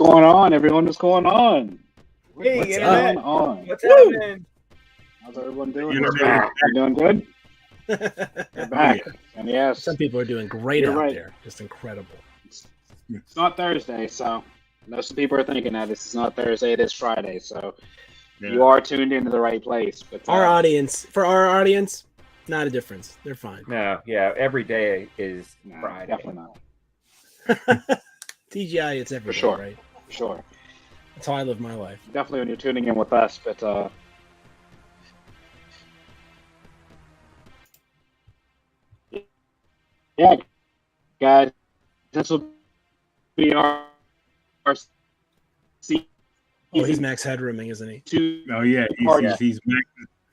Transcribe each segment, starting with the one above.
going on, everyone? What's going on? Hey, What's Internet. going on? What's happening? How's everyone doing? Internet. You doing good? You're back. And yes, Some people are doing great You're out right. there. Just incredible. it's not Thursday, so most people are thinking that this is not Thursday, it is Friday. So you are tuned into the right place. But For our audience, not a difference. They're fine. No, yeah, every day is no, Friday. definitely not. TGI, it's every For day, sure. right? For sure. That's how I live my life. Definitely when you're tuning in with us, but yeah, guys, this will be our season Oh, he's Max Headrooming, isn't he? 2 Oh yeah, Part he's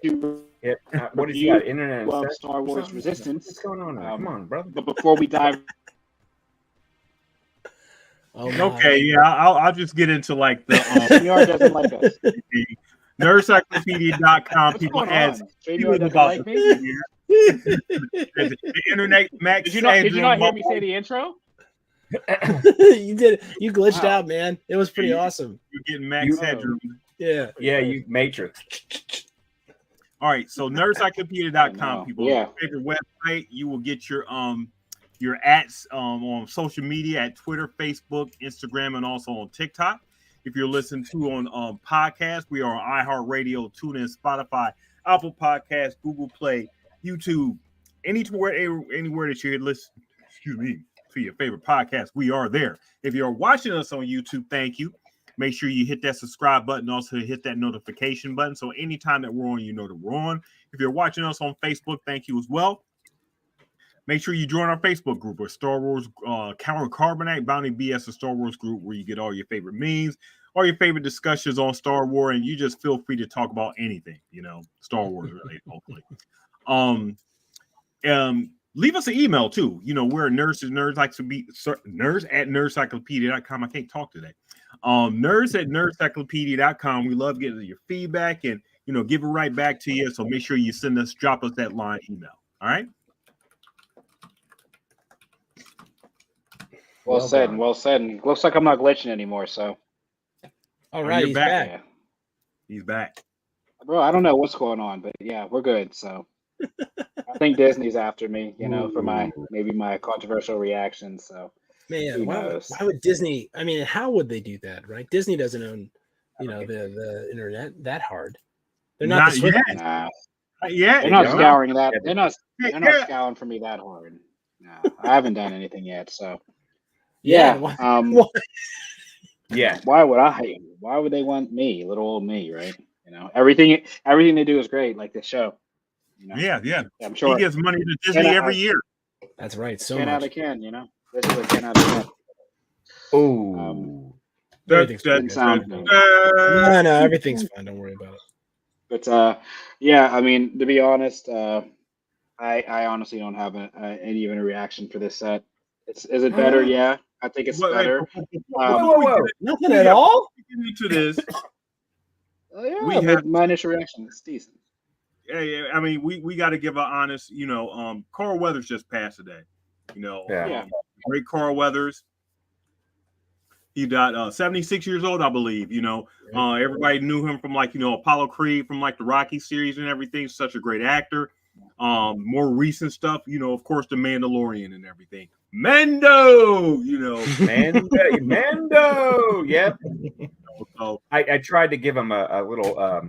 Yep. What has he got? Internet and of sex Star or Wars something? Resistance. What's going on now? Come on, brother. But before we dive, Oh, my. okay. Yeah, I'll just get into like the StreamYard doesn't like us. nerdcyclopedia.com. What's People going ask on? StreamYard doesn't about like me? the internet. Max, Did you not hear me say the intro? You did. You glitched Wow. out, man. It was pretty awesome. You're getting Max You- Headroom. Yeah. Yeah, you Matrix. All right, so nerdcyclopedia.com, people. Yeah. On your favorite website, you will get your ads on social media at Twitter, Facebook, Instagram, and also on TikTok. If you're listening to on podcast, we are on iHeartRadio, TuneIn, Spotify, Apple Podcasts, Google Play, YouTube, anywhere that you listen. Excuse me, to your favorite podcast, we are there. If you're watching us on YouTube, thank you. Make sure you hit that subscribe button. Also hit that notification button. So anytime that we're on, you know that we're on. If you're watching us on Facebook, thank you as well. Make sure you join our Facebook group or Star Wars Counter Carbonite Bounty BS, a Star Wars group where you get all your favorite memes, all your favorite discussions on Star Wars, and you just feel free to talk about anything, Star Wars related, hopefully. Leave us an email too. We're nerds at nerdcyclopedia.com. I can't talk today. Nerds at nerdcyclopedia.com. We love getting your feedback and give it right back to you. So make sure you drop us that line email. All right. Well said. Looks like I'm not glitching anymore, so. All right, he's back. back. Yeah. He's back. Bro, I don't know what's going on, but yeah, we're good. So I think Disney's after me, for my controversial reaction. So Man, Who why knows? would Disney? I mean, how would they do that, right? Disney doesn't own, the internet that hard. They're not the Not Swift- yet. nah, Yeah, they're not don't. scouring that. They're not Yeah. scouring for me that hard. No, I haven't done anything yet. So Yeah. yeah. Why- Yeah. Why would I? Why would they want me, little old me, right? Everything they do is great, like the show. Yeah. I'm He sure gives money to Disney Can I- every year. That's right. So 10 out much. of 10. This is a 10 out of 10. Oh. Everything's Didn't sound fine. good. No, everything's fine. Don't worry about it. But yeah, I mean, to be honest, I honestly don't have any even a reaction for this set. Is it better? Yeah, I think it's better. Whoa. Nothing at all. Into this, Yeah, We but have- my initial reaction is decent. yeah, I mean, we got to give an honest, Carl Weathers just passed today. Yeah. Great Carl Weathers. He died 76 years old, I believe. Everybody knew him from Apollo Creed, from the Rocky series and everything. Such a great actor. More recent stuff, of course, The Mandalorian and everything. Mando, Mando. Yep. So, I tried to give him a little a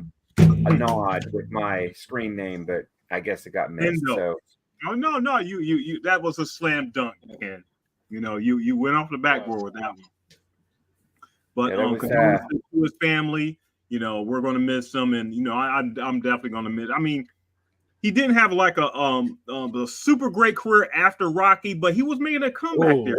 nod with my screen name, but I guess it got missed. Mando. So no, you that was a slam dunk, Ken. You went off the backboard with that one. But Yeah, that was, condolences to his family, we're gonna miss him, and I'm definitely gonna miss. I mean, he didn't have a super great career after Rocky, but he was making a comeback Ooh. there.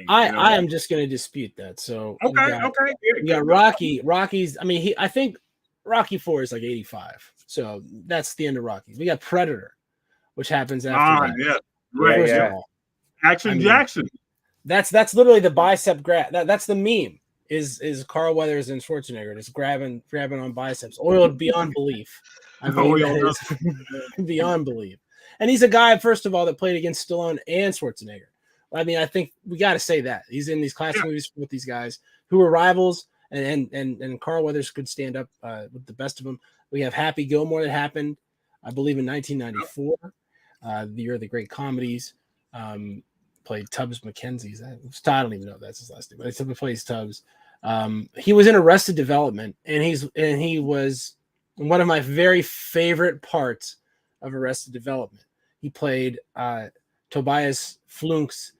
I am just going to dispute that. So Okay. You got Rocky. Rocky's. I mean, I think Rocky 4 is like 85. So that's the end of Rocky. We got Predator, which happens after that. Yeah, right. First of Yeah. all, Action Jackson. That's literally the bicep grab. That's the meme. Is Carl Weathers and Schwarzenegger just grabbing on biceps, oiled beyond belief. I mean, that is beyond belief. And he's a guy, first of all, that played against Stallone and Schwarzenegger, I mean, I think we got to say that he's in these classic movies with these guys who were rivals, and Carl Weathers could stand up with the best of them. We have Happy Gilmore that happened, I believe, in 1994, the year of the great comedies. Played Tubbs McKenzie. I don't even know if that's his last name, but he plays Tubbs. He was in Arrested Development, and he was one of my very favorite parts of Arrested Development. He played Tobias Flunk's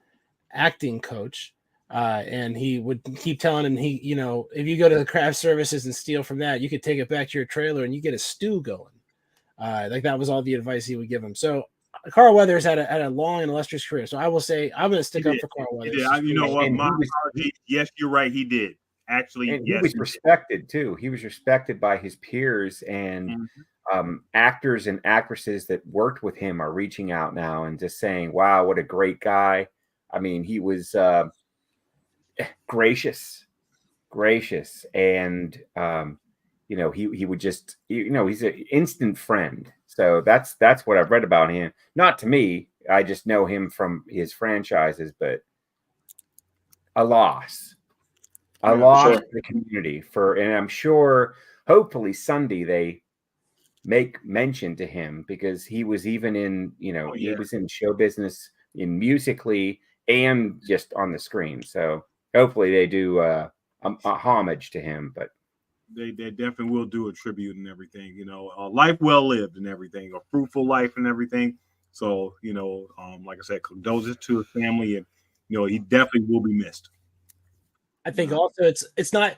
acting coach, and he would keep telling him, if you go to the craft services and steal from that, you could take it back to your trailer and you get a stew going. Like that was all the advice he would give him. So Carl Weathers had a long and illustrious career. So I will say I'm going to stick up for Carl Weathers. You know what? My apologies. Yes, you're right. He did. Actually, and yes, he was respected too. He was respected by his peers, and actors and actresses that worked with him are reaching out now and just saying, "Wow, what a great guy!" I mean, he was gracious, and he would just, he's an instant friend. So that's what I've read about him. Not to me, I just know him from his franchises, but a loss. Sure. To the community and I'm sure hopefully Sunday they make mention to him, because he was even in, he was in show business, in musically and just on the screen. So hopefully they do a homage to him, but they definitely will do a tribute and everything, a life well lived and everything, a fruitful life and everything. So, like I said, condolences to his family, and, he definitely will be missed. I think also it's not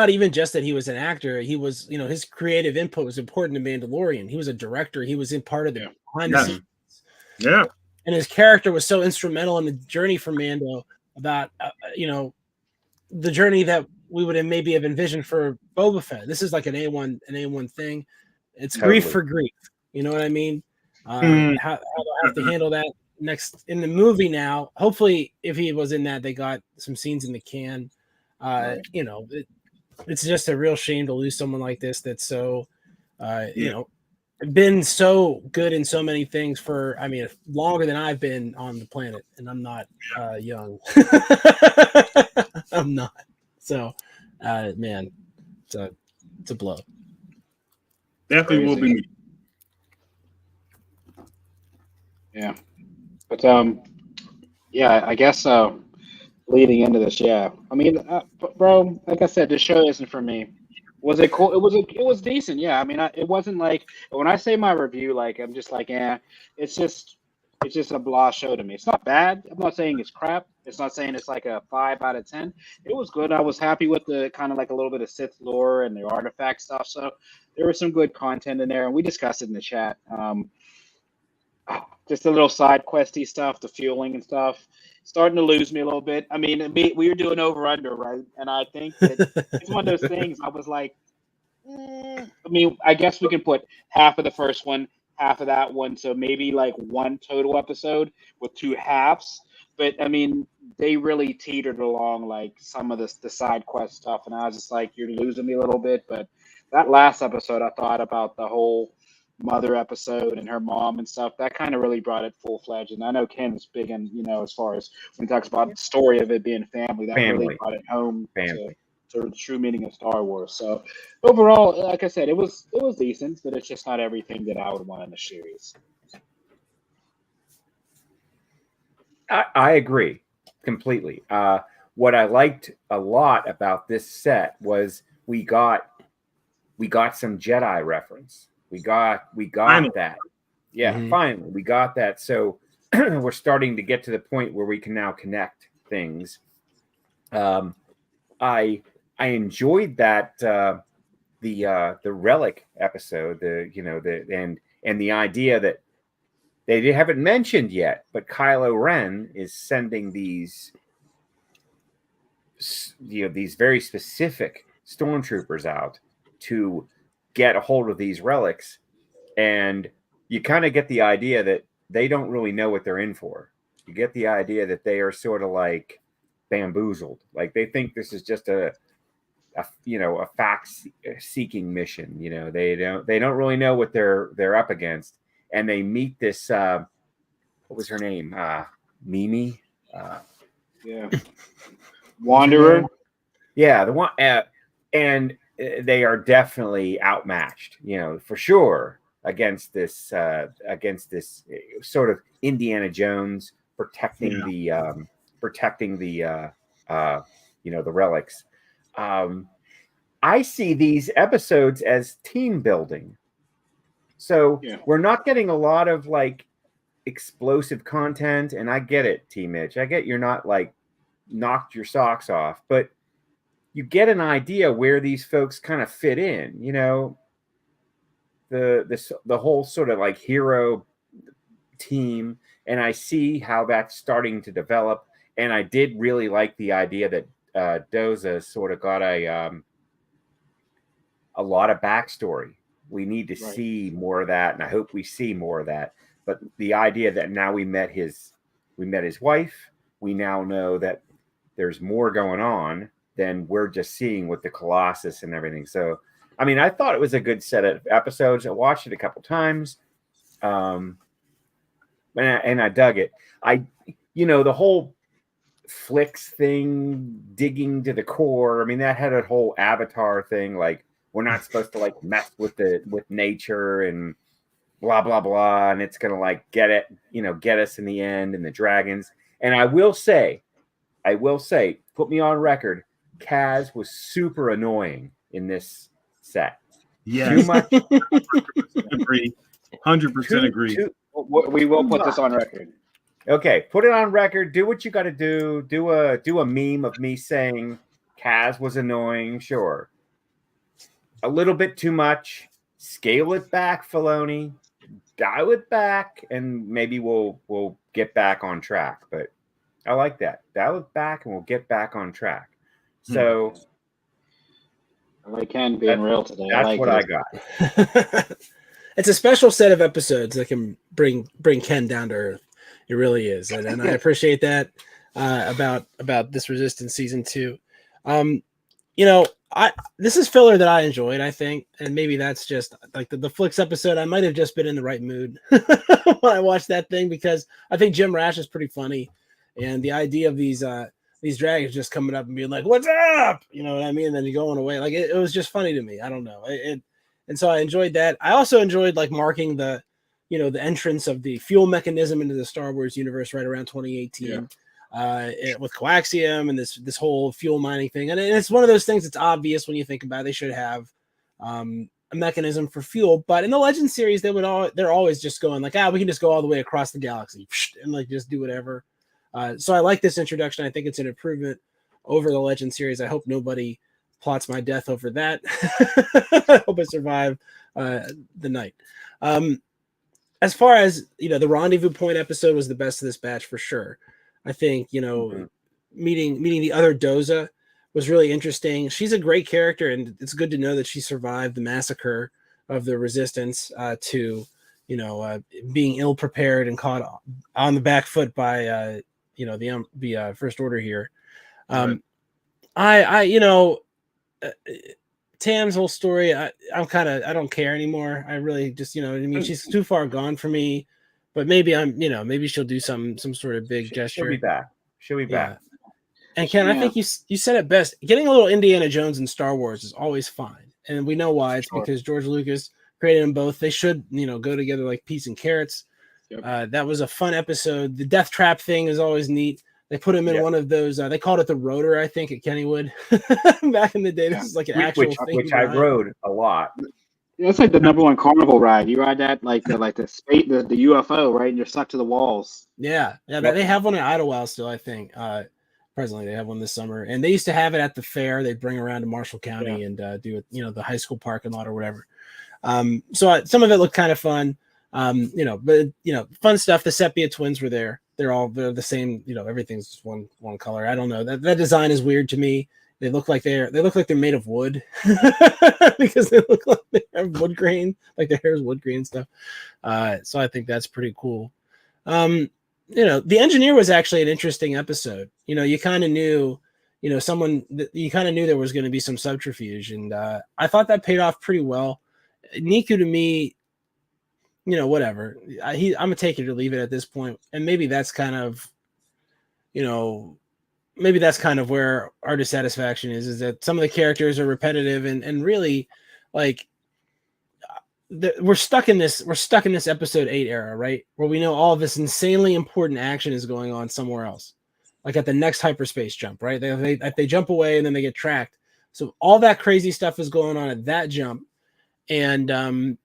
even just that he was an actor. He was, his creative input was important to Mandalorian. He was a director. He was in part of the behind the scenes. Yeah. And his character was so instrumental in the journey for Mando about, the journey that we would have maybe have envisioned for Boba Fett. This is like an A1 thing. It's totally. grief for grief. You know what I mean? How they'll have to handle that next in the movie now. Hopefully, if he was in that, they got some scenes in the can. It's just a real shame to lose someone like this that's so, been so good in so many things for, longer than I've been on the planet, and I'm not young. I'm not. So, man, it's a blow. Definitely will be. Yeah, but I guess leading into this, bro, like I said, this show isn't for me. Was it cool? It was decent. Yeah, it wasn't like, when I say my review, like I'm just like, it's just a blah show to me. It's not bad. I'm not saying it's crap. It's not saying it's like a 5 out of 10. It was good. I was happy with the kind of like a little bit of Sith lore and the artifact stuff. So there was some good content in there, and we discussed it in the chat. Just a little side questy stuff, the fueling and stuff, starting to lose me a little bit. We were doing over under, right? And I think that it's one of those things. I was like, I guess we can put half of the first one, half of that one, so maybe like one total episode with 2 halves. But they really teetered along like some of the side quest stuff, and I was just like, you're losing me a little bit. But that last episode, I thought about the whole mother episode and her mom and stuff, that kind of really brought it full-fledged. And I know Ken's big in, as far as when he talks about the story of it being family, that really brought it home to the true meaning of Star Wars. So overall, like I said, it was decent, but it's just not everything that I would want in the series. I agree completely. What I liked a lot about this set was we got some Jedi reference. We got that. Yeah, finally, we got that. So we're starting to get to the point where we can now connect things. I enjoyed that the relic episode. And the idea that they haven't mentioned yet, but Kylo Ren is sending these very specific stormtroopers out to get a hold of these relics, and you kind of get the idea that they don't really know what they're in for. You get the idea that they are sort of like bamboozled, like they think this is just a fact-seeking mission. They don't really know what they're up against, and they meet this what was her name? Mimi. Yeah. Wanderer. Yeah, the one, and they are definitely outmatched, for sure against this sort of Indiana Jones protecting the the relics. I see these episodes as team building. So we're not getting a lot of like explosive content, and I get it, T Mitch. I get you're not like knocked your socks off, but you get an idea where these folks kind of fit in, the whole sort of like hero team, and I see how that's starting to develop. And I did really like the idea that Doza sort of got a lot of backstory. We need to see more of that, and I hope we see more of that. But the idea that now we met his wife, we now know that there's more going on than we're just seeing with the Colossus and everything. So, I mean, I thought it was a good set of episodes. I watched it a couple times, and I dug it. The whole flicks thing, digging to the core. I mean, that had a whole Avatar thing, like we're not supposed to like mess with nature and blah blah blah, and it's gonna like get us in the end, and the dragons. And I will say, put me on record, Kaz was super annoying in this set. Yeah, too much. 100% agree. We will put this on record. Okay, put it on record. Do what you got to do. Do a meme of me saying Kaz was annoying. Sure, a little bit too much. Scale it back, Filoni. Dial it back, and maybe we'll get back on track. But I like that. Dial it back, and we'll get back on track. So I like Ken being real today. That's what I got. It's a special set of episodes that can bring Ken down to earth. It really is, and I appreciate that about this Resistance season 2. This is filler that I enjoyed, I think, and maybe that's just like the Flicks episode. I might have just been in the right mood when I watched that thing, because I think Jim Rash is pretty funny, and the idea of these dragons just coming up and being like, "What's up?" You know what I mean? And then you going away, like it was just funny to me. I don't know, and so I enjoyed that. I also enjoyed like marking the entrance of the fuel mechanism into the Star Wars universe right around 2018. With coaxium and this whole fuel mining thing, and it's one of those things that's obvious when you think about it. They should have a mechanism for fuel, but in the Legend series, they're always just going like, we can just go all the way across the galaxy and like just do whatever. So I like this introduction. I think it's an improvement over the Legend series. I hope nobody plots my death over that. I hope I survive the night. As far as the Rendezvous Point episode was the best of this batch for sure. I think, meeting the other Doza was really interesting. She's a great character, and it's good to know that she survived the massacre of the Resistance to, being ill prepared and caught on the back foot by, the First Order here. Tam's whole story, I don't care anymore. I really just, she's too far gone for me. But maybe maybe she'll do some sort of big gesture. She'll be back. And Ken, I think you said it best. Getting a little Indiana Jones in Star Wars is always fine, and we know why. It's because George Lucas created them both. They should go together like peas and carrots. Yep. That was a fun episode. The death trap thing is always neat. They put him in one of those. They called it the rotor, I think, at Kennywood back in the day. This is like an actual thing, which I rode a lot. That's like the number 1 carnival ride. You ride that like the UFO, right? And you're stuck to the walls. Yeah. They have one in Idlewild still, I think. Presently, they have one this summer, and they used to have it at the fair. They'd bring around to Marshall County and do it, the high school parking lot or whatever. So some of it looked kind of fun, but fun stuff. The Sepia twins were there. They're the same. Everything's just one color. I don't know. That design is weird to me. They look like they're made of wood because they look like they have wood grain, like their hair is wood grain and stuff. So I think that's pretty cool. The engineer was actually an interesting episode. You kind of knew, you kind of knew there was going to be some subterfuge, and I thought that paid off pretty well. Niku to me, whatever. I'm gonna take it or leave it at this point, and maybe that's kind of maybe that's kind of where our dissatisfaction is that some of the characters are repetitive and really like we're stuck in this episode 8 era, right? Where we know all of this insanely important action is going on somewhere else, like at the next hyperspace jump, right? They jump away and then they get tracked. So all that crazy stuff is going on at that jump. And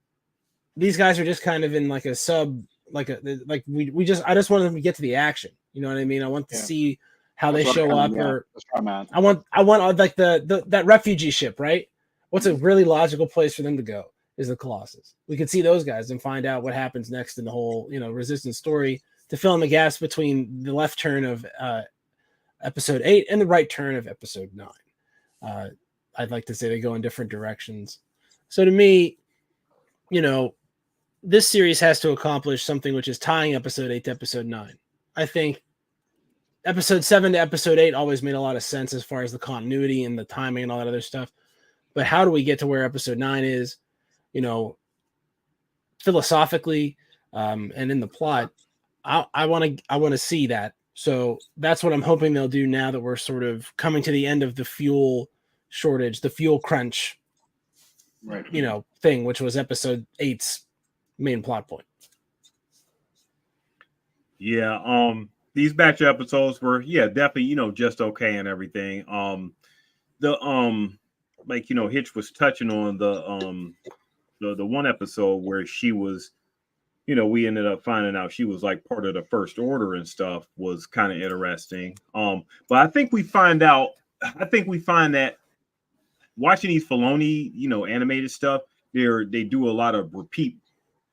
these guys are just kind of in like a sub, I just want them to get to the action. You know what I mean? I want to see how they show up, or I want like that refugee ship, right? What's a really logical place for them to go is the Colossus. We could see those guys and find out what happens next in the whole, Resistance story to fill in the gaps between the left turn of episode 8 and the right turn of episode 9. I'd like to say they go in different directions. So to me, this series has to accomplish something, which is tying episode 8 to episode 9. I think episode 7 to episode 8 always made a lot of sense as far as the continuity and the timing and all that other stuff. But how do we get to where episode 9 is, philosophically, and in the plot? I want to see that. So that's what I'm hoping they'll do now that we're sort of coming to the end of the fuel shortage, the fuel crunch, right? Thing, which was episode 8's main plot point. Yeah. These batch episodes were, definitely, just okay and everything. Hitch was touching on the one episode where she was, we ended up finding out she was like part of the First Order and stuff, was kind of interesting. But I think we find that watching these Filoni, animated stuff, they do a lot of repeat.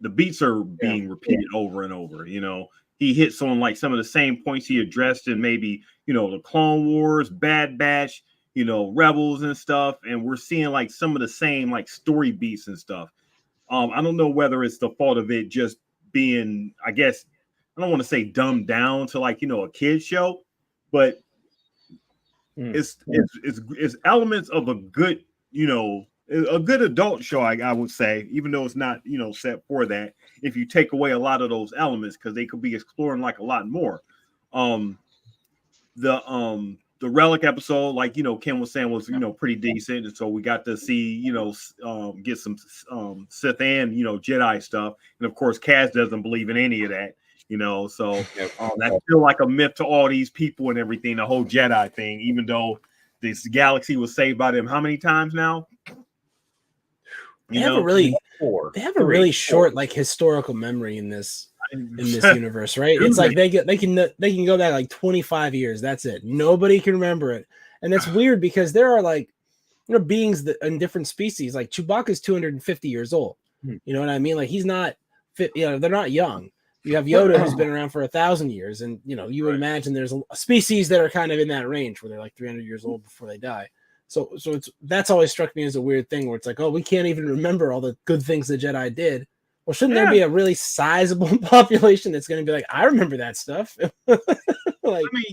The beats are being repeated over and over. He hits on like some of the same points he addressed in maybe, the Clone Wars, Bad Batch, Rebels and stuff. And we're seeing like some of the same like story beats and stuff. I don't know whether it's the fault of it just being, I guess, I don't want to say dumbed down to like, a kid's show, but it's elements of a good, a good adult show, I would say, even though it's not, set for that, if you take away a lot of those elements, because they could be exploring like a lot more. The Relic episode, like, Ken was saying, was, pretty decent. And so we got to see, get some Sith and, Jedi stuff. And of course, Kaz doesn't believe in any of that, so that's still like a myth to all these people and everything, the whole Jedi thing, even though this galaxy was saved by them how many times now? They have a really short like historical memory in this universe, right? It's like they can go back like 25 years. That's it. Nobody can remember it, and that's weird because there are like beings that in different species. Like Chewbacca's 250 years old. You know what I mean? Like he's not fit. They're not young. You have Yoda who's been around for 1,000 years, and you would imagine there's a species that are kind of in that range where they're like 300 years old before they die. So that's always struck me as a weird thing where it's like, oh, we can't even remember all the good things the Jedi did. Well, shouldn't there be a really sizable population that's going to be like, I remember that stuff? Like, I mean,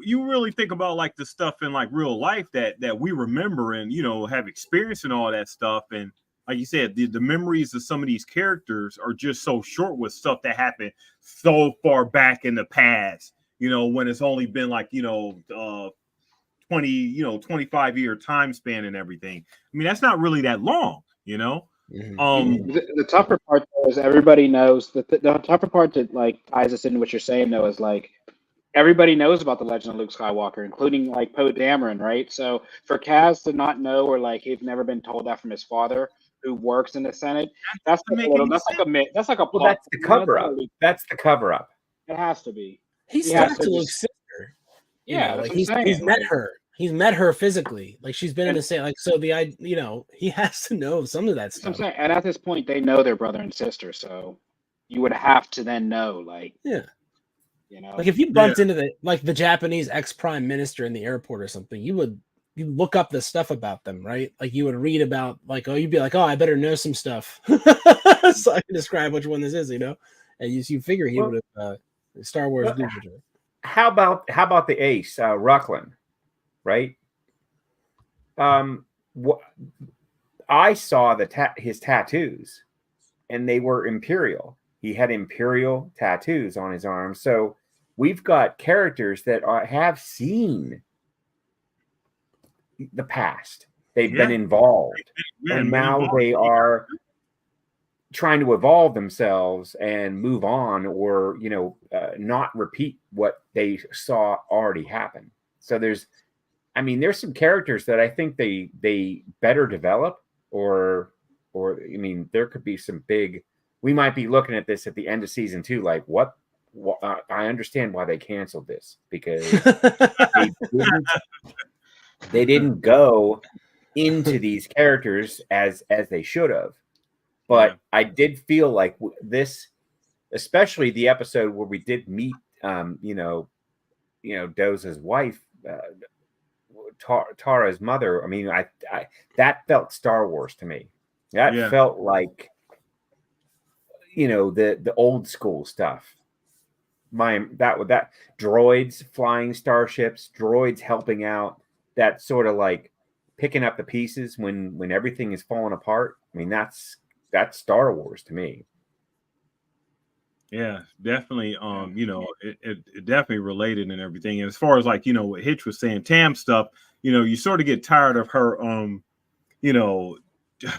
you really think about like the stuff in like real life that we remember and have experienced and all that stuff, and like you said, the memories of some of these characters are just so short with stuff that happened so far back in the past. When it's only been like 25-year time span and everything. I mean, that's not really that long, The tougher part though is everybody knows that the tougher part that like ties us into what you're saying though is like everybody knows about the legend of Luke Skywalker, including like Poe Dameron, right? So for Kaz to not know, or like he's never been told that from his father, who works in the Senate, that's like a plot. That's the cover up. That's the cover up. It has to be. He's talked to Luke's sister. Like he's met her. He's met her physically. Like she's been in the same. Like so, he has to know some of that stuff. I'm saying, and at this point, they know their brother and sister, so you would have to then know, like, like if you bumped into the Japanese ex-prime minister in the airport or something, you look up the stuff about them, right? Like you would read about, like, you'd be like, I better know some stuff, so I can describe which one this is, and you figure he would have Star Wars. How about the ace, Ruckland? Right. I saw his tattoos, and they were Imperial. He had Imperial tattoos on his arms. So we've got characters that have seen the past. They've been involved, and now they are trying to evolve themselves and move on, or not repeat what they saw already happen. So there's some characters that I think they better develop, or I mean, there could be some big. We might be looking at this at the end of season 2, like what I understand why they canceled this, because they didn't go into these characters as they should have. But I did feel like this, especially the episode where we did meet, Doza's wife, Tara's mother. I mean, I that felt Star Wars to me. That felt like, the old school stuff. That droids flying starships, droids helping out, that sort of like picking up the pieces when everything is falling apart. I mean, that's Star Wars to me. Yeah, definitely. It definitely related and everything. And as far as like, what Hitch was saying, Tam stuff, you sort of get tired of her,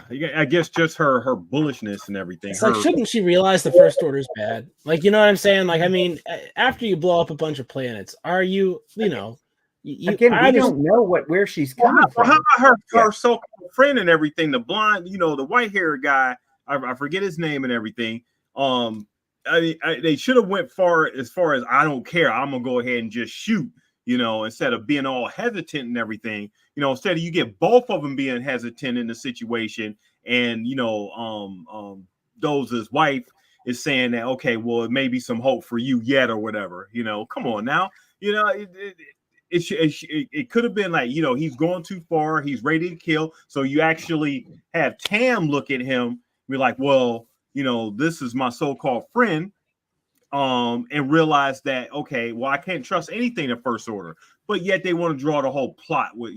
I guess just her bullishness and everything. It's like, shouldn't she realize the First Order is bad? Like, you know what I'm saying? Like, I mean, after you blow up a bunch of planets, are you, again, we don't know where she's coming from. How about her so-called friend and everything? The blonde, the white-haired guy, I forget his name and everything. They should have went as far as, I don't care, I'm gonna go ahead and just shoot, instead of being all hesitant and everything. Instead of you get both of them being hesitant in the situation, and Doza's wife is saying that, okay, well, it may be some hope for you yet or whatever. Come on now, it could have been like, he's going too far, he's ready to kill. So you actually have Tam look at him, be like, well, this is my so-called friend, and realize that, okay, well, I can't trust anything in First Order, but yet they want to draw the whole plot with,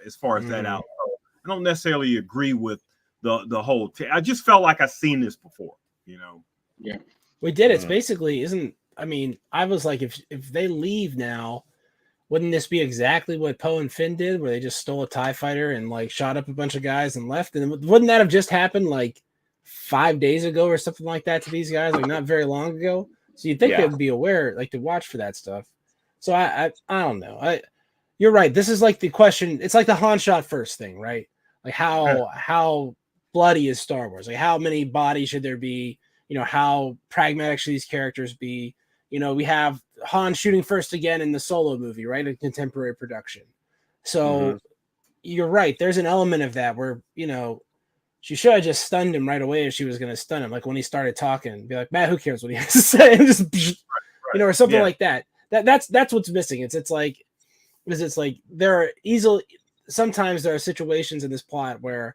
as far as that out. So I don't necessarily agree with the whole. I just felt like I've seen this before, Yeah, we did. It's basically I was like, if they leave now, wouldn't this be exactly what Poe and Finn did, where they just stole a TIE fighter and like shot up a bunch of guys and left? And wouldn't that have just happened like 5 days ago or something like that to these guys, like not very long ago? So you'd think they'd be aware, like to watch for that stuff. So I don't know. You're right. This is like the question. It's like the Han shot first thing, right? Like how bloody is Star Wars? Like how many bodies should there be? How pragmatic should these characters be? We have Han shooting first again in the Solo movie, right? A contemporary production. So you're right. There's an element of that where, she should have just stunned him right away if she was going to stun him. Like when he started talking, be like, Matt, who cares what he has to say? And just, or something like that. That's what's missing. It's like there are sometimes there are situations in this plot where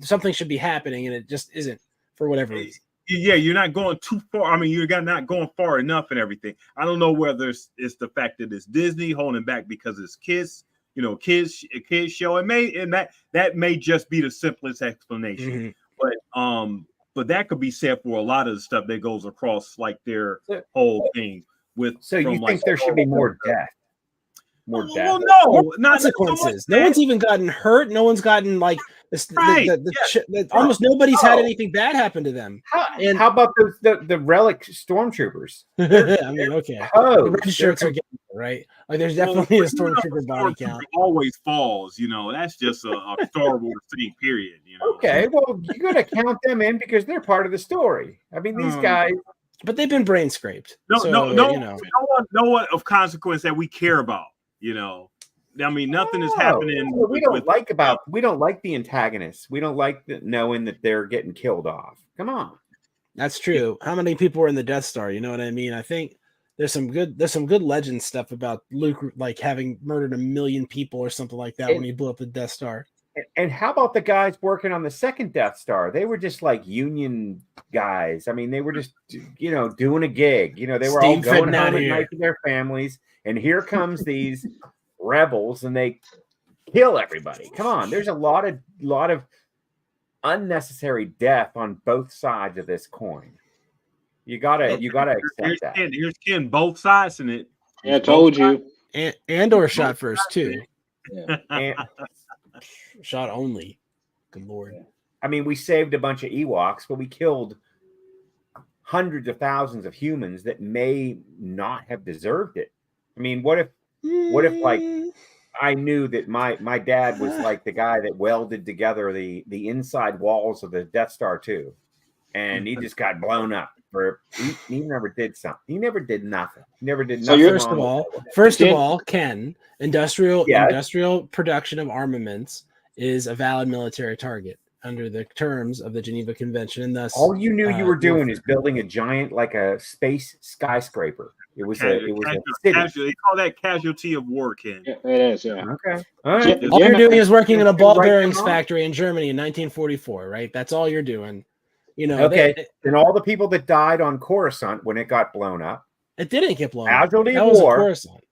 something should be happening and it just isn't for whatever reason. Yeah, you're not going too far. I mean, you're not going far enough and everything. I don't know whether it's the fact that it's Disney holding back because it's kids, a kids show. That may just be the simplest explanation. But that could be said for a lot of the stuff that goes across like their whole thing with. So you think there should be more death? More death? Well, no, not consequences. No one's even gotten hurt. No one's gotten like almost nobody's had anything bad happen to them. How about the relic stormtroopers? I mean, okay, the red shirts are getting right. Like there's definitely a stormtrooper body count. Always falls, that's just a Star Wars thing. Period. Okay, well, you got to count them in because they're part of the story. I mean, these guys. But they've been brain scraped. No one of consequence that we care about. I mean, nothing is happening. We don't like the antagonists. We don't like knowing that they're getting killed off. Come on. That's true. How many people were in the Death Star? You know what I mean? I think there's some good legend stuff about Luke like having murdered 1 million people or something like that when he blew up the Death Star. And how about the guys working on the second Death Star? They were just like union guys. I mean, they were just doing a gig. They were all going home at night to their families. And here comes these rebels, and they kill everybody. Come on, there's a lot of unnecessary death on both sides of this coin. You gotta accept Here's that. Ken. Here's Ken. Both sides in it. Yeah, I told you. Andor shot first too. And, Shot only. Good lord. I mean, we saved a bunch of Ewoks, but we killed hundreds of thousands of humans that may not have deserved it. I mean, what if like I knew that my dad was like the guy that welded together the inside walls of the Death Star 2, and he just got blown up for he never did something. He never did nothing. He never did So nothing. First of all, Ken, industrial Yes. production of armaments is a valid military target under the terms of the Geneva Convention, and thus All you knew you were doing is building a giant, like a space skyscraper. It was a city. They call that casualty of war, Ken. Yeah, it is. Yeah. Okay. All right. all you're doing is working in a ball Right bearings now? factory in Germany in 1944, right? That's all you're doing. You know, Okay. And all the people that died on Coruscant when it got blown up. it didn't get blown up. Casualty That of was war. a Coruscant.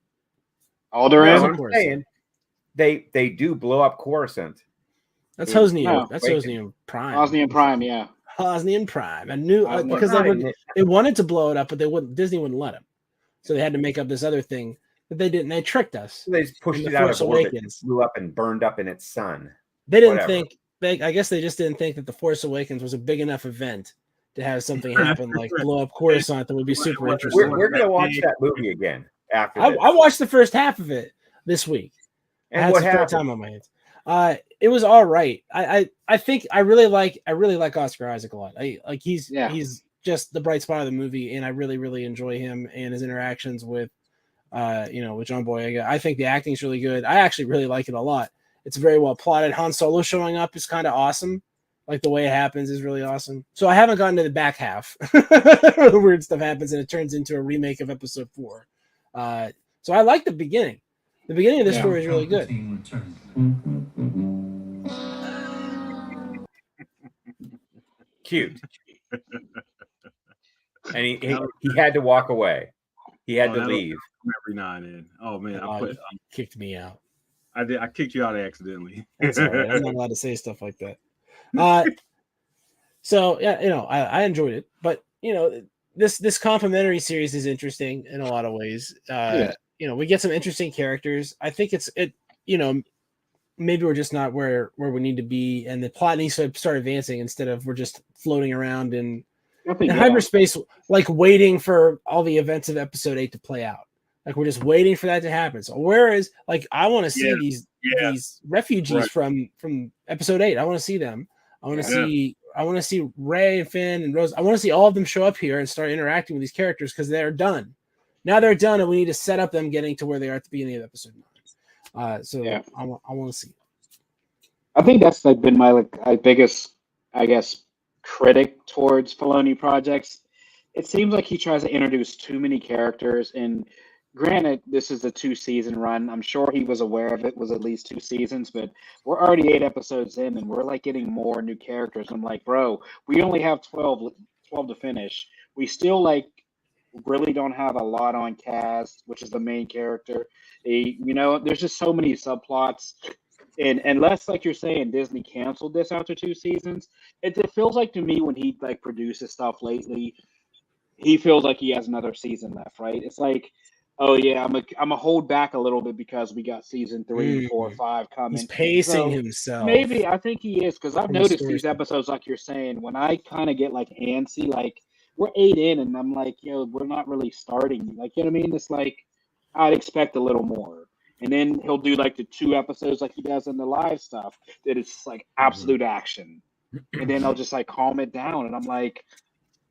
Alderaan. No, I'm saying they do blow up Coruscant. That's Hosnian. No, That's wait. Hosnian Prime. Osnian Prime. Yeah. Hosnian Prime. I knew I'm because fine. they wanted to blow it up, but Disney wouldn't let them. So they had to make up this other thing that they didn't. They tricked us. They just pushed In it The out Force of orbit, Awakens. blew up and burned up in its sun. They didn't Whatever. think. I guess they just didn't think that The Force Awakens was a big enough event to have something happen like blow up Coruscant that would be super interesting. We're gonna watch that movie again after this. I watched the first half of it this week. I And had what some spare happened? time on my hands. It was all right. I think I really like Oscar Isaac a lot. He's just the bright spot of the movie, and I really enjoy him and his interactions with with John Boyega. I think the acting's really good. I actually really like it a lot. It's very well plotted. Han Solo showing up is kind of awesome. Like the way it happens is really awesome. So I haven't gotten to the back half. The weird stuff happens and it turns into a remake of Episode 4. So I like the beginning. The beginning of this story is really good. Cute. And he had to walk away. He had to leave. Every now and then. Oh man, You kicked me out. I kicked you out accidentally. That's all right. I'm not allowed to say stuff like that. So yeah, I enjoyed it, but this complimentary series is interesting in a lot of ways. We get some interesting characters. I think maybe we're just not where we need to be, and the plot needs to start advancing instead of we're just floating around in hyperspace, like waiting for all the events of Episode 8 to play out. Like we're just waiting for that to happen. So whereas, like, I want to see these refugees from Episode 8. I want to see them. I want to see Rey and Finn and Rose. I want to see all of them show up here and start interacting with these characters because they're done. Now they're done, and we need to set up them getting to where they are at the beginning of Episode 9. I want to see. I think that's been my biggest, I guess, critic towards Filoni projects. It seems like he tries to introduce too many characters, and granted, this is a 2-season run. I'm sure he was aware of it was at least 2 seasons, but we're already 8 episodes in, and we're like getting more new characters. I'm like, bro, we only have 12 to finish. We still really don't have a lot on Kaz, which is the main character. There's just so many subplots. And unless, like you're saying, Disney canceled this after 2 seasons, it feels like to me when he produces stuff lately, he feels like he has another season left, right? It's like, oh yeah, I'm a hold back a little bit because we got season 3, 4, 5 coming. He's pacing himself. Maybe I think he is because I've noticed these episodes, like you're saying, when I kind of get antsy, we're 8 in, and I'm like, we're not really starting. You know what I mean? It's like I'd expect a little more. And then he'll do the 2 episodes like he does in the live stuff that it's absolute action. And then I'll just calm it down. And I'm like,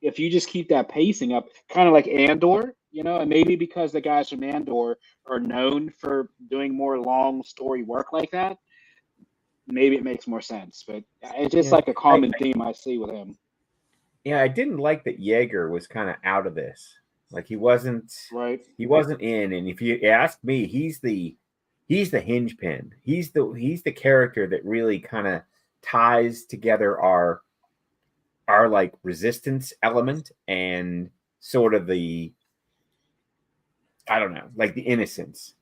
if you just keep that pacing up, kind of like Andor, and maybe because the guys from Andor are known for doing more long story work like that, maybe it makes more sense. But it's just a common theme I see with him. Yeah, I didn't like that Yeager was kind of out of this. He wasn't right. He wasn't in, and if you ask me, he's the hinge pin. He's the character that really kind of ties together our resistance element and sort of the the innocence,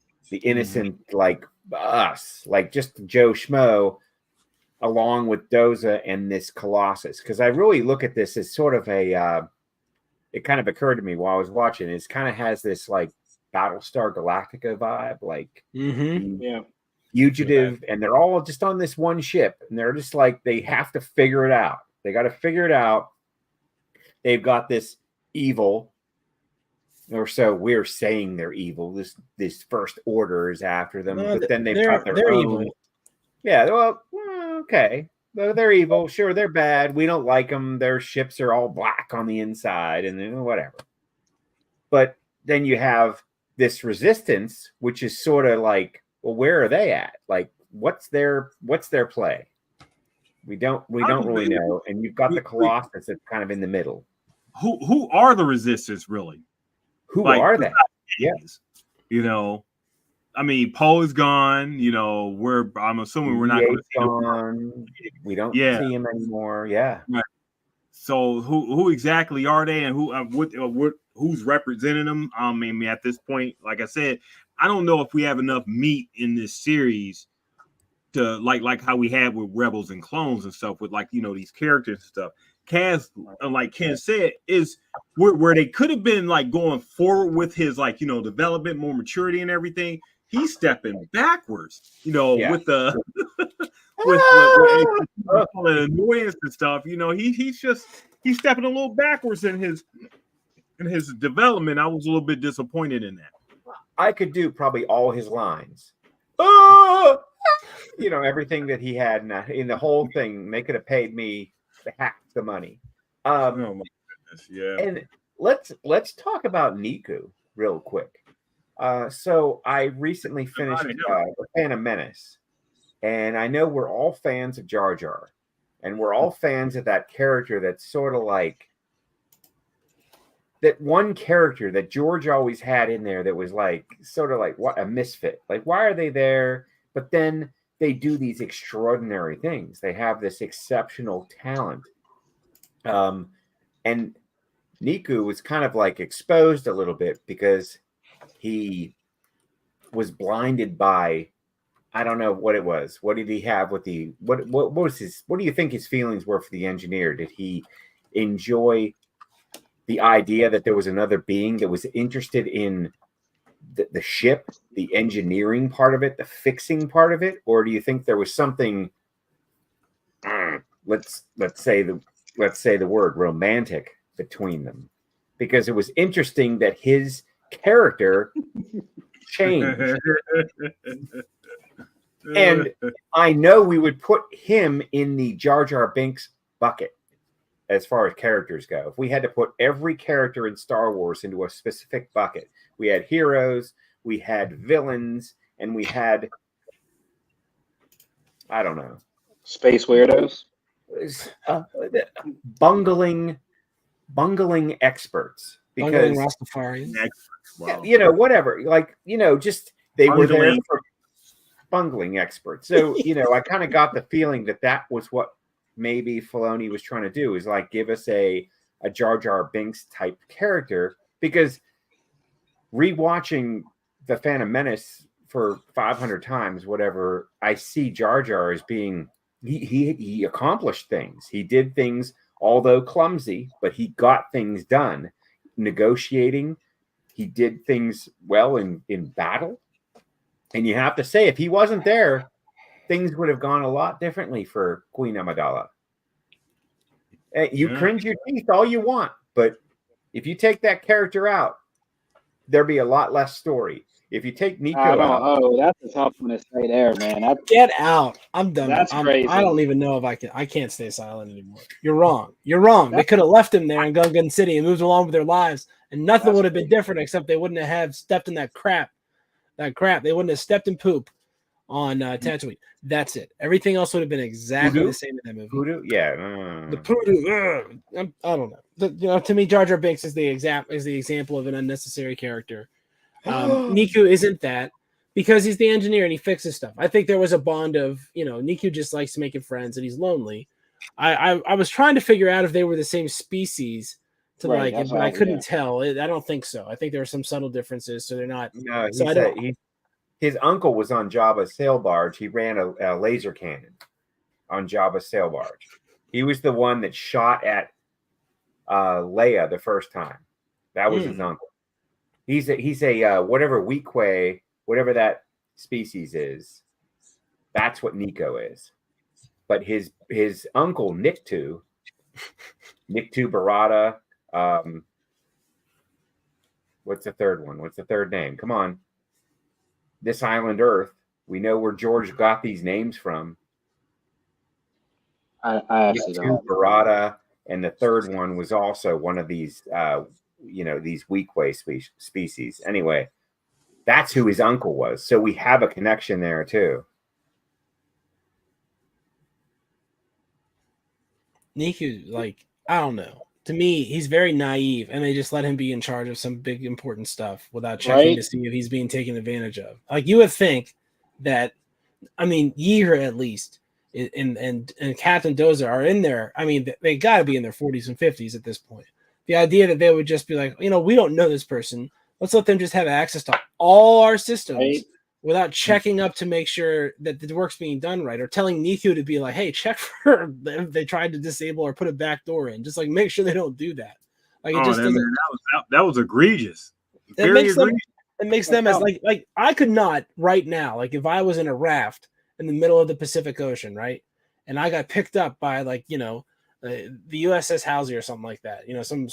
like us, just Joe Schmo, along with Doza and this Colossus. Because I really look at this as sort of it kind of occurred to me while I was watching. It kind of has this like Battlestar Galactica vibe, like Yeah. fugitive, and they're all just on this one ship, and they're just like they have to figure it out. They got to figure it out. They've got this evil, or so we're saying they're evil. This First Order is after them, but then they've got their own. Evil. Yeah, well, okay. They're evil. Sure, they're bad. We don't like them. Their ships are all black on the inside, and then whatever. But then you have this resistance, which is sort of like, well, where are they at? Like, what's their play? We don't really know. And you've got the Colossus that's kind of in the middle. Who are the resistance really? Who are they? Yes. You know, I mean, Poe is gone. You know, I'm assuming we're not going to see him. We don't see him anymore. Yeah. Right. So who exactly are they, and who's representing them? I mean, at this point, like I said, I don't know if we have enough meat in this series to like how we had with Rebels and Clones and stuff with like, you know, these characters and stuff. Kaz, like Ken said, is where they could have been like going forward with his like, you know, development, more maturity and everything. He's stepping backwards, you know, with the with annoyance and stuff. You know, he's stepping a little backwards in his development. I was a little bit disappointed in that. I could do probably all his lines. Oh! You know, everything that he had in the whole thing. They could have paid me half the money. Oh my goodness, yeah. And let's talk about Niku real quick. So I recently finished The Phantom Menace, and I know we're all fans of Jar Jar, and we're all fans of that character that's sort of like that one character that George always had in there that was like sort of like what a misfit. Like, why are they there? But then they do these extraordinary things. They have this exceptional talent. And Niku was kind of like exposed a little bit because he was blinded by, I don't know what it was. What did he have with what was his, what do you think his feelings were for the engineer? Did he enjoy the idea that there was another being that was interested in the ship, the engineering part of it, the fixing part of it? Or do you think there was something, let's say the word romantic between them? Because it was interesting that his character changed. And I know we would put him in the Jar Jar Binks bucket as far as characters go. If we had to put every character in Star Wars into a specific bucket, we had heroes, we had villains, and we had, I don't know, space weirdos, bungling experts. Because Rastafari, wow. You know, whatever, like, you know, just they were there for bungling experts. So, you know, I kind of got the feeling that was what maybe Filoni was trying to do, is like give us a Jar Jar Binks type character, because rewatching The Phantom Menace for 500 times, whatever, I see Jar Jar as being, he accomplished things. He did things, although clumsy, but he got things done. Negotiating, he did things well in battle. And you have to say, if he wasn't there, things would have gone a lot differently for Queen Amidala. You cringe your teeth all you want, but if you take that character out, there'd be a lot less story. If you take Nico out, that's a tough one to say there, man. Get out! I'm done. That's crazy. I don't even know if I can. I can't stay silent anymore. You're wrong. You're wrong. They could have left him there in Gungan City and moved along with their lives, and nothing would have been different except they wouldn't have stepped in that crap. They wouldn't have stepped in poop on Tatooine. That's it. Everything else would have been exactly the same in that movie. Voodoo? Yeah. The Voodoo. I don't know. You know, to me, Jar Jar Binks is the example of an unnecessary character. Niku isn't that, because he's the engineer and he fixes stuff. I think there was a bond of, you know, Niku just likes making friends and he's lonely. I was trying to figure out if they were the same species but I couldn't tell. I don't think so. I think there are some subtle differences, so they're not. No, his uncle was on Jabba's sail barge. He ran a laser cannon on Jabba's sail barge. He was the one that shot at Leia the first time. That was his uncle. He's a whatever Weequay, whatever that species is. That's what Nico is. But his uncle Nictu Barada. What's the third one? What's the third name? Come on. This Island Earth. We know where George got these names from. I actually don't. Barada, and the third one was also one of these, these Weequay species. Anyway, that's who his uncle was. So we have a connection there too. Niku, like, I don't know. To me, he's very naive, and they just let him be in charge of some big important stuff without checking to see if he's being taken advantage of. Like, you would think that, I mean, Yeager at least, and Captain Dozer are in there. I mean, they got to be in their 40s and 50s at this point. The idea that they would just be like, we don't know this person. Let's let them just have access to all our systems without checking up to make sure that the work's being done right, or telling Niku to be like, hey, check for if they tried to disable or put a back door in. Just like make sure they don't do that. Like it just doesn't. That was egregious. It makes them as like I could not right now, like if I was in a raft in the middle of the Pacific Ocean, right, and I got picked up by the USS Halsey or something like that, some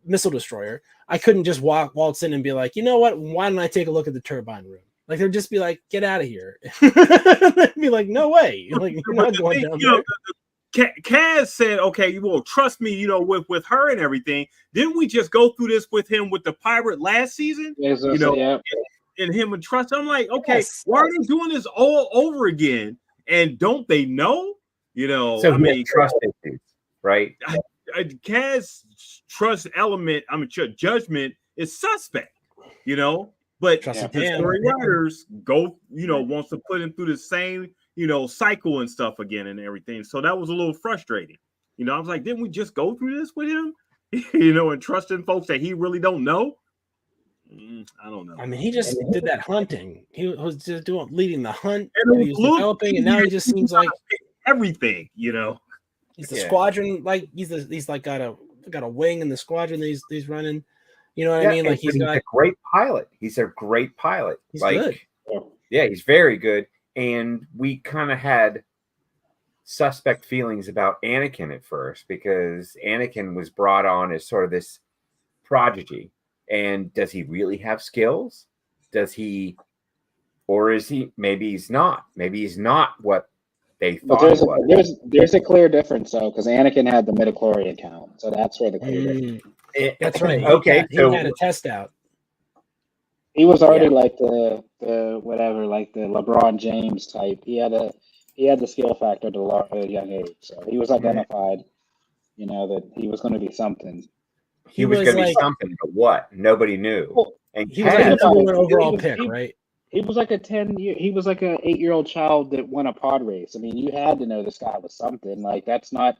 missile destroyer. I couldn't just waltz in and be like, you know what? Why don't I take a look at the turbine room? Like they'd just be like, get out of here. They'd be like, no way. Like you're not going down there. Kaz said, okay, you will trust me, with her and everything. Didn't we just go through this with him with the pirate last season? And him and trust. I'm like, okay, why are they doing this all over again? And don't they know? So trust issues, right? Kaz trust element, judgment is suspect, but the story writers wants to put him through the same, cycle and stuff again and everything. So that was a little frustrating. I was like, didn't we just go through this with him? And trusting folks that he really don't know. I don't know. I mean, he just did that hunting. He was just leading the hunt. And he was developing, and now he just seems like everything. He's the squadron. Like he's like got a wing in the squadron that he's running. You know what I mean? Like he's a great pilot. He's a great pilot. He's good. Yeah, he's very good. And we kind of had suspect feelings about Anakin at first because Anakin was brought on as sort of this prodigy. And does he really have skills? Or is he? Maybe he's not. Maybe he's not what they thought. But there's a clear difference though, because Anakin had the midichlorian count, so that's where the clear difference. That's right. Okay, he had a test out. He was already like the whatever, like the LeBron James type. He had the skill factor at a young age, so he was identified. That he was going to be something. He was going to be something, but what? Nobody knew. Well, and he was like a number one overall pick, right? He was like he was like an 8-year-old child that won a pod race. I mean, you had to know this guy was something. Like that's not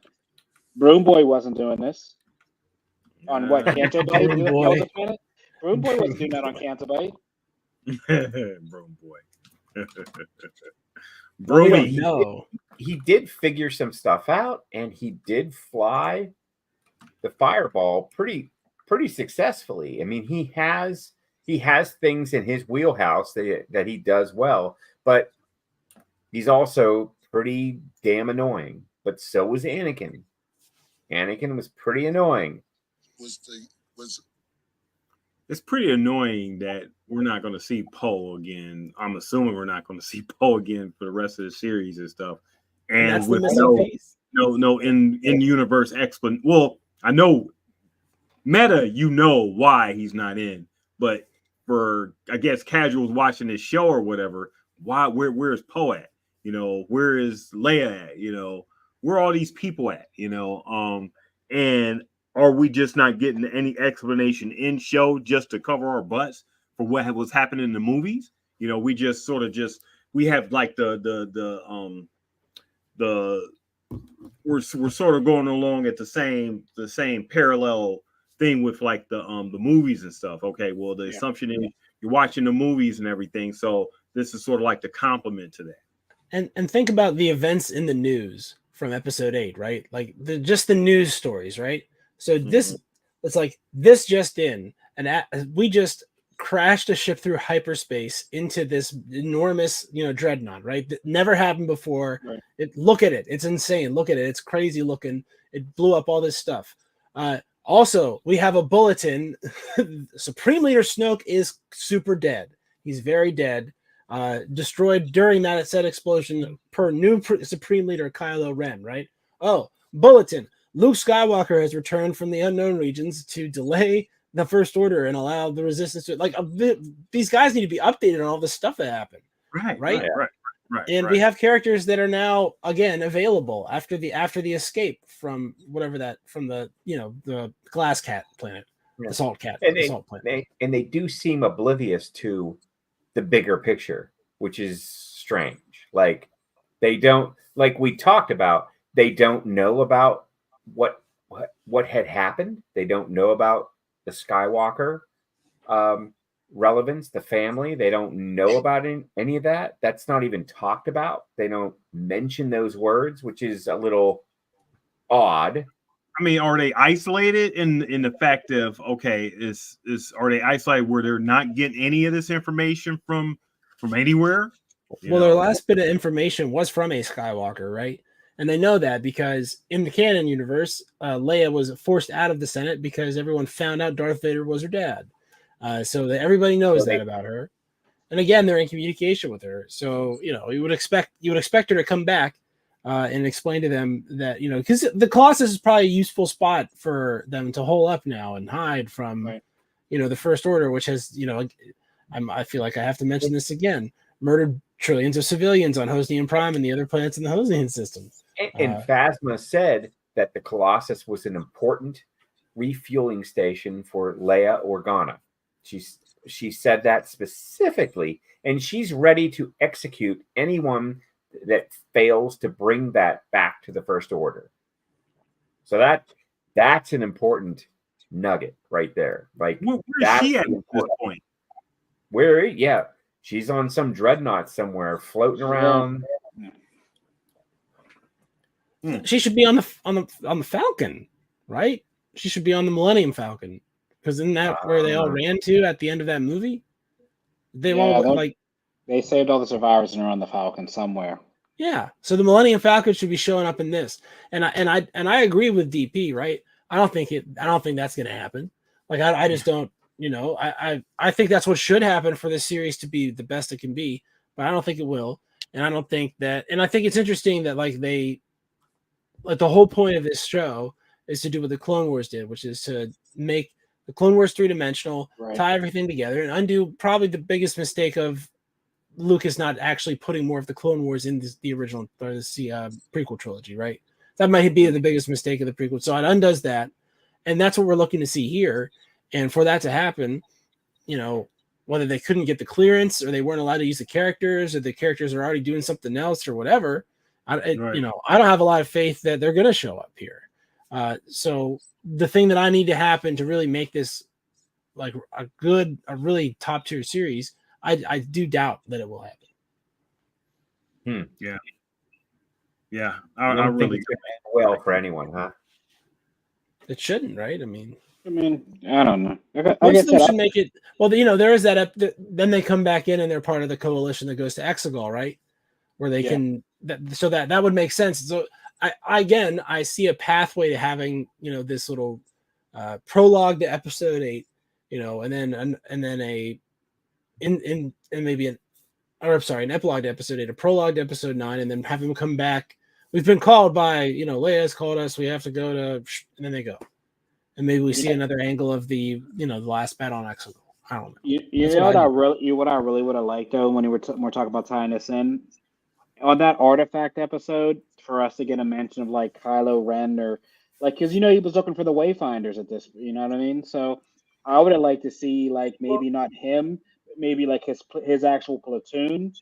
Broom Boy wasn't doing this on what Canto Bite? Broom Boy wasn't doing that on Canto Bite. Broom Boy. Broomy. No. He did figure some stuff out, and he did fly the Fireball pretty successfully. I mean, he has things in his wheelhouse that he does well, but he's also pretty damn annoying. But so was Anakin. Anakin was pretty annoying. It's pretty annoying that we're not going to see Poe again. I'm assuming we're not going to see Poe again for the rest of the series and stuff. And that's with no in universe explanation. Well, I know meta, why he's not in, but for I guess casuals watching this show or whatever, where's Poe at? Where is Leia at? Where are all these people at? And are we just not getting any explanation in show just to cover our butts for what was happening in the movies? We just we have like we're sort of going along at the same parallel thing with like the movies and stuff. Okay, well the assumption is you're watching the movies and everything, so this is sort of like the complement to that. And think about the events in the news from episode 8, right? Like just the news stories, right? So this It's like this just in, and we just crashed a ship through hyperspace into this enormous, dreadnought, right? That never happened before. Right. Look at it. It's insane. Look at it. It's crazy looking. It blew up all this stuff. Also, we have a bulletin. Supreme Leader Snoke is super dead. He's very dead. Destroyed during that said explosion per new Supreme Leader Kylo Ren, right? Oh, bulletin. Luke Skywalker has returned from the unknown regions to delay the First Order and allow the resistance to these guys need to be updated on all this stuff that happened. Right. And we have characters that are now again available after the escape from the Glass Cat planet, the Salt Cat, the Salt planet. They do seem oblivious to the bigger picture, which is strange. Like they don't, like we talked about, they don't know about what had happened. They don't know about the Skywalker relevance, the family. They don't know about any of that. That's not even talked about. They don't mention those words, which is a little odd. I mean, are they isolated in the fact of, okay, are they isolated where they're not getting any of this information from anywhere? Their last bit of information was from a Skywalker, right? And they know that because in the canon universe, Leia was forced out of the Senate because everyone found out Darth Vader was her dad. So that everybody knows that about her. And again, they're in communication with her. So, you would expect her to come back and explain to them that, because the Colossus is probably a useful spot for them to hole up now and hide from, the First Order, which has, I feel like I have to mention this again, murdered trillions of civilians on Hosnian Prime and the other planets in the Hosnian system. And Phasma said that the Colossus was an important refueling station for Leia Organa. She said that specifically, and she's ready to execute anyone that fails to bring that back to the First Order. So that's an important nugget right there. Like, where is she at this point? She's on some dreadnought somewhere, floating around. She should be on the Falcon, right? She should be on the Millennium Falcon, because isn't that where they all ran to at the end of that movie? They saved all the survivors and are on the Falcon somewhere. Yeah, so the Millennium Falcon should be showing up in this, and I agree with DP, right? I don't think that's going to happen. Like I just don't, I think that's what should happen for this series to be the best it can be, but I don't think it will, and I don't think that, and I think it's interesting that the whole point of this show is to do what the Clone Wars did, which is to make the Clone Wars three-dimensional, tie everything together, and undo probably the biggest mistake of Lucas not actually putting more of the Clone Wars in the original or the prequel trilogy, right? That might be the biggest mistake of the prequel. So it undoes that, and that's what we're looking to see here. And for that to happen, whether they couldn't get the clearance or they weren't allowed to use the characters or the characters are already doing something else or whatever, I don't have a lot of faith that they're going to show up here. So the thing that I need to happen to really make this like a really top tier series, I do doubt that it will happen. Yeah. I don't think it's going to end well for anyone, huh? It shouldn't, right? I mean, I don't know. Most of them should make it. Well, there is that. Then they come back in and they're part of the coalition that goes to Exegol, right? Where they can. So that would make sense. So I see a pathway to having this little prologue to episode 8, and then an epilogue to episode 8, a prologue to episode 9, and then have them come back. We've been called by, Leia's called us. We have to go to, and then they go, and maybe we see another angle of the, the last battle on Exegol. I don't know. What I really would have liked though, when we're talking about tying this in, on that artifact episode, for us to get a mention of like Kylo Ren or because he was looking for the Wayfinders at this, you know what I mean? So I would have liked to see maybe not him, but maybe his actual platoon,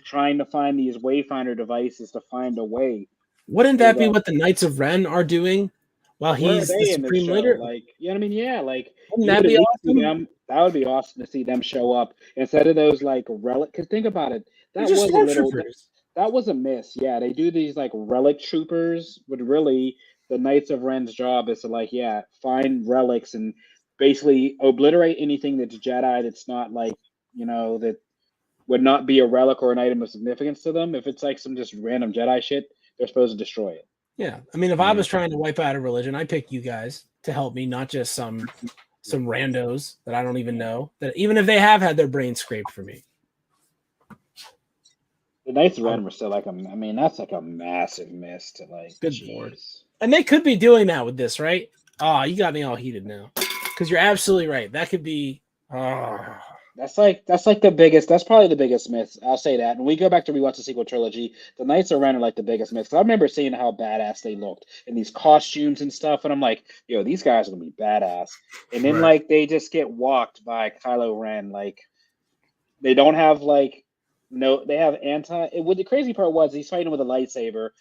trying to find these Wayfinder devices to find a way. Wouldn't that be what the Knights of Ren are doing while he's the Supreme Leader? You know what I mean? Yeah, wouldn't that be awesome? That would be awesome to see them show up instead of those relic. Because think about it, that was a miss. Yeah, they do these relic troopers, but really the Knights of Ren's job is to like, yeah, find relics and basically obliterate anything that's Jedi that's not like, that would not be a relic or an item of significance to them. If it's like some just random Jedi shit, they're supposed to destroy it. Yeah, I mean, if I was trying to wipe out a religion, I'd pick you guys to help me, not just some randos that I don't even know. That even if they have had their brains scraped for me. The Knights of Ren were still like that's like a massive miss to like. Good geez. Lord. And they could be doing that with this, right? Oh, you got me all heated now. Because you're absolutely right. That could be. That's like the biggest. That's probably the biggest myth. I'll say that. When we go back to rewatch the sequel trilogy, the Knights of Ren are like the biggest myth. I remember seeing how badass they looked in these costumes and stuff, and I'm like, yo, these guys are gonna be badass. And then like they just get walked by Kylo Ren. Like they don't have like they have What the crazy part was, he's fighting with a lightsaber,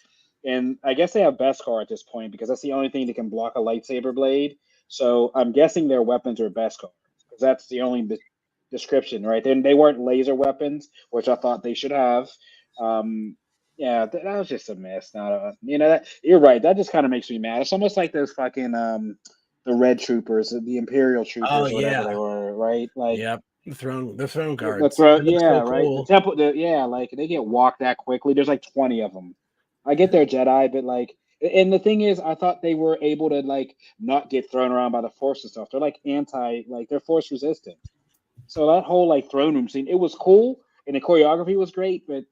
and I guess they have Beskar at this point because that's the only thing that can block a lightsaber blade. So I'm guessing their weapons are Beskar because that's the only description, right? Then they weren't laser weapons, which I thought they should have. Yeah, that was just a mess. Not that you're right. That just kind of makes me mad. It's almost like those fucking the Red Troopers, the Imperial Troopers, or whatever they were, right? Like, yep, the throne guards. Yeah, so right. cool. The temple, like they get walked that quickly. There's like 20 of them. I get they're Jedi, but like, and the thing is, I thought they were able to like not get thrown around by the Force and stuff. They're like they're Force resistant. So that whole like throne room scene, it was cool and the choreography was great, but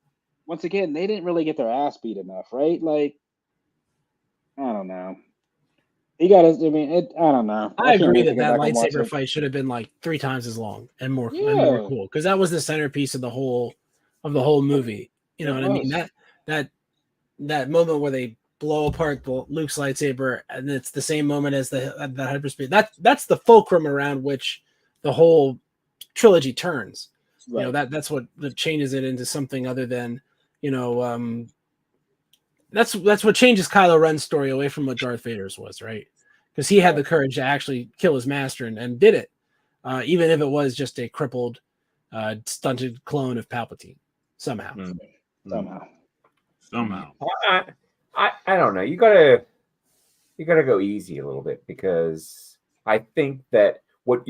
once again, they didn't really get their ass beat enough, right? Like, I don't know. I don't know. I agree that lightsaber fight should have been like 3 times as long and more cool because that was the centerpiece of the whole movie. You know what I mean? That moment where they blow apart Luke's lightsaber, and it's the same moment as the hyperspeed. That's the fulcrum around which the whole trilogy turns. Right. That's what changes it into something other than that's what changes Kylo Ren's story away from what Darth Vader's was, right? Because he had the courage to actually kill his master and did it, even if it was just a crippled, stunted clone of Palpatine somehow. Somehow. I don't know. You gotta go easy a little bit because I think that what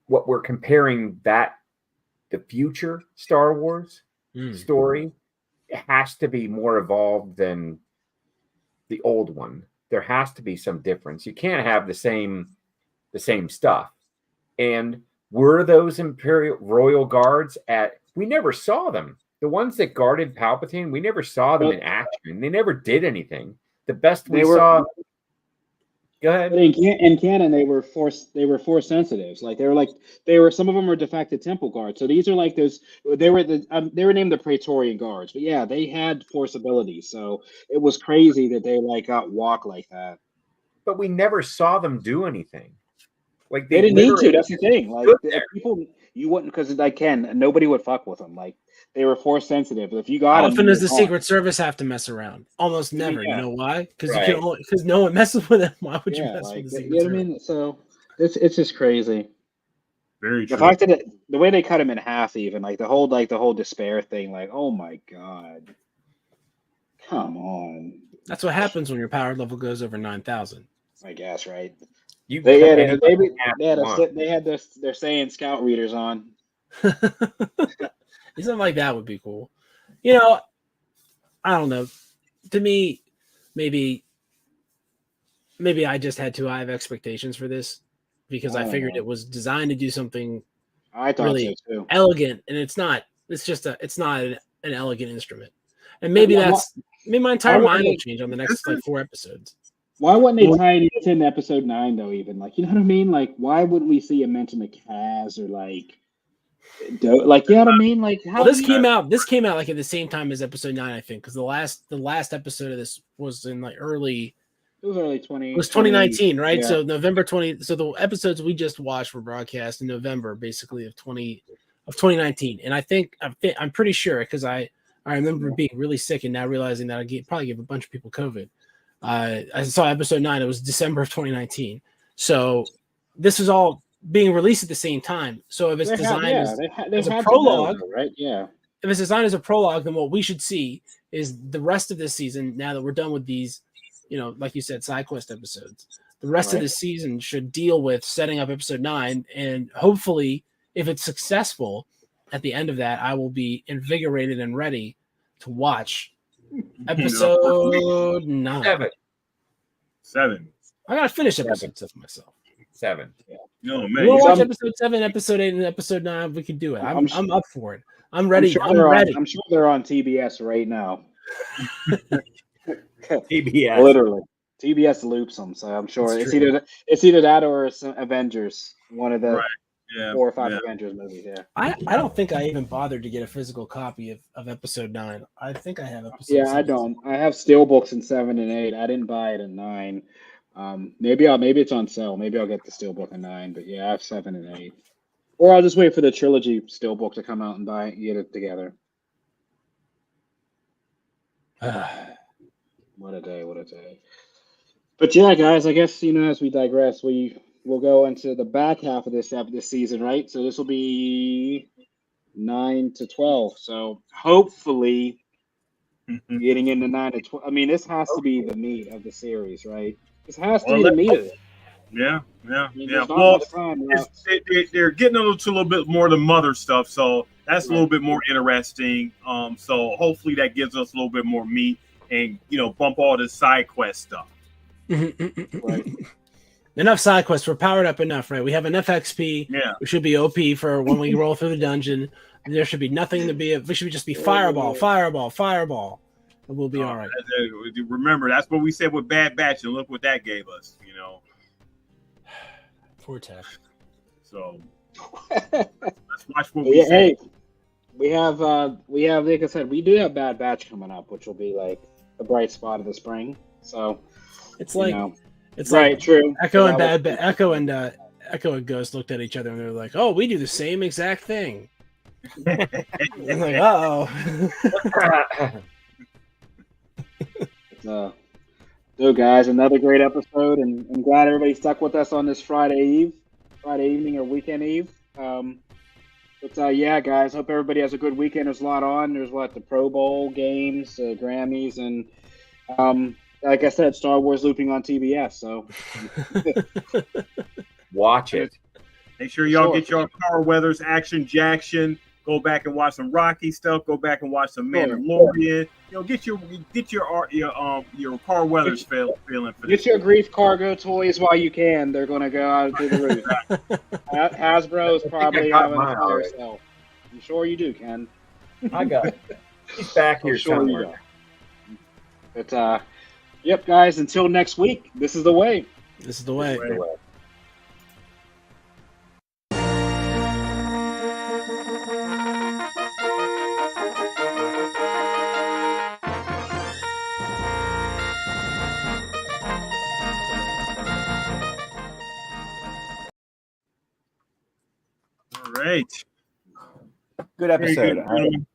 we're comparing the future Star Wars story, it has to be more evolved than the old one. There has to be some difference. You can't have the same stuff. And were those Imperial Royal Guards we never saw them. The ones that guarded Palpatine, we never saw them in action. They never did anything. The best we saw. Go ahead. In canon, they were force sensitives. Like they were some of them were defected temple guards. So these are like those. They were named the Praetorian Guards. But yeah, they had force abilities. So it was crazy that they like got walk like that. But we never saw them do anything. Like they didn't need to. That's the thing. Like people, you wouldn't because nobody would fuck with them. Like they were force sensitive. If you got them, often does the Secret Service have to mess around? Almost never. Yeah. You know why? Because no one messes with them. Why would you mess with the Secret Service? You know what I mean? So it's just crazy. Very true. The fact that the way they cut him in half, even like the whole despair thing. Like, oh my god, come on. That's what happens when your power level goes over 9,000. I guess, right? They had their saying scout readers on. Something like that would be cool. I don't know. To me, maybe I just had too high of expectations for this because I figured it was designed to do something really so too. Elegant, and it's not. It's not an elegant instrument. And maybe my entire mind will change on the next 4 episodes. Why wouldn't they tie it into episode 9 though? Even like, you know what I mean? Like, why wouldn't we see a mention of Kaz or like, you know what I mean? Like, how this came out like at the same time as episode 9, I think, because the last episode of this was in like early. It was early 20. It was 2019, right? Yeah. So November 20. So the episodes we just watched were broadcast in November, basically of 2019, and I'm pretty sure because I remember being really sick and now realizing that I probably gave a bunch of people COVID. I saw episode 9. It was December of 2019. So this is all being released at the same time. So if it's designed as a prologue, right? Yeah. If it's designed as a prologue, then what we should see is the rest of this season. Now that we're done with these like you said, side quest episodes. The rest of the season should deal with setting up episode 9, and hopefully, if it's successful, at the end of that, I will be invigorated and ready to watch episode 9. 7. I gotta finish episode 7 myself. 7. No man, We'll watch episode 7, episode 8, and episode 9. We can do it. I'm up for it. I'm ready. I'm ready. I'm sure they're on TBS right now. TBS. Literally. TBS loops them, so I'm sure it's either that or it's Avengers, one of the 4 or 5 Avengers movies. Yeah, I don't think I even bothered to get a physical copy of episode 9. I think I have episode. Yeah, 7. I don't. I have steelbooks in 7 and 8. I didn't buy it in 9. Maybe it's on sale. Maybe I'll get the steelbook in 9. But yeah, I have 7 and 8. Or I'll just wait for the trilogy steelbook to come out and buy it and get it together. What a day! What a day! But yeah, guys, I guess, as we digress, we will go into the back half of this season, right? So this will be 9 to 12. So hopefully getting into 9 to 12. I mean, this has to be the meat of the series, right? This has to be the meat of it. Yeah. I mean, well, they're getting to a little bit more of the mother stuff, so that's a little bit more interesting. So hopefully that gives us a little bit more meat and, bump all the side quest stuff. Right. Enough side quests. We're powered up enough, right? We have enough XP. Yeah. We should be OP for when we roll through the dungeon. There should be nothing to be. We should just be fireball, and we'll be all right. Remember, that's what we said with Bad Batch, and look what that gave us. Poor Tech. So let's watch what we say. Hey, we have, like I said, we do have Bad Batch coming up, which will be like the bright spot of the spring. So it's like it's right, like true. Echo and Echo and Ghost looked at each other and they were like, "Oh, we do the same exact thing." I'm like, So guys, another great episode, and I'm glad everybody stuck with us on this Friday evening or weekend eve. But yeah, guys, hope everybody has a good weekend. There's a lot on. There's the Pro Bowl games, Grammys, and like I said, Star Wars looping on TBS. So watch it. Make sure y'all get your Carl Weathers action jackson. Go back and watch some Rocky stuff. Go back and watch some Mandalorian. Get your Carl Weathers feeling for this. Get your Grief Cargo toys while you can. They're going to go out through the roof. Hasbro is probably having a fire sale. I'm sure you do, Ken. I got it. He's back here somewhere. But yep, guys. Until next week. This is the way. This is the way. All right. Good episode.